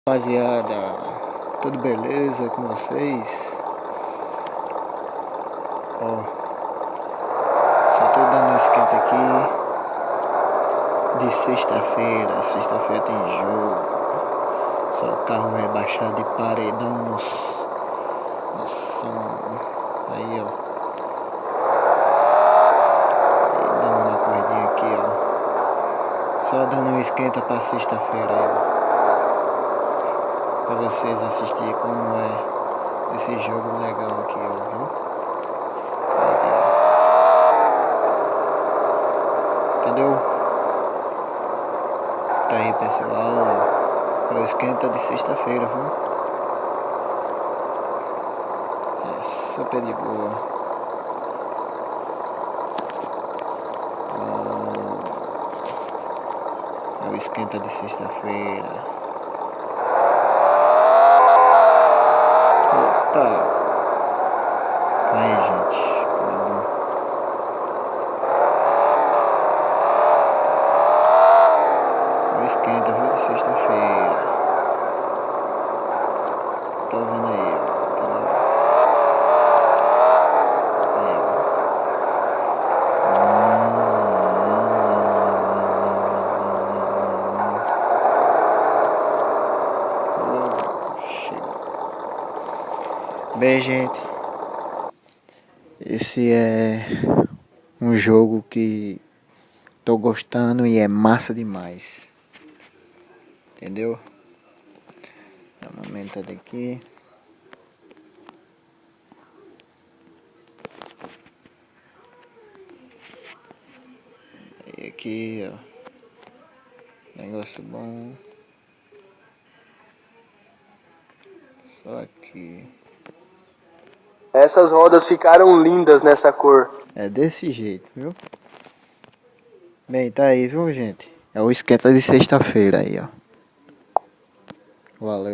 Rapaziada, tudo beleza com vocês? Ó, só tô dando um esquenta aqui de sexta-feira. Sexta-feira tem jogo. Só carro rebaixado de paredão no som. Aí, ó. E dando uma corridinha aqui, ó. Só dando um esquenta pra sexta-feira aí, ó. Pra vocês assistirem como é esse jogo legal aqui, ó, viu? Aqui, ó. Entendeu? Tá aí, pessoal, ó. É o esquenta de sexta-feira, viu? É super de boa. É o esquenta de sexta-feira. Opa! Aí, gente, como é bom. É o esquenta, viu, de sexta-feira. Tô vendo aí, ó, entendeu? Aí, ó. Chega. Bem, gente, esse é um jogo que tô gostando e é massa demais. Entendeu? Dá uma aumentada aqui. E aqui, ó. Negócio bom. Só aqui. Essas rodas ficaram lindas nessa cor. É desse jeito, viu? Bem, tá aí, viu, gente? É o esquenta de sexta-feira aí, ó. Valeu.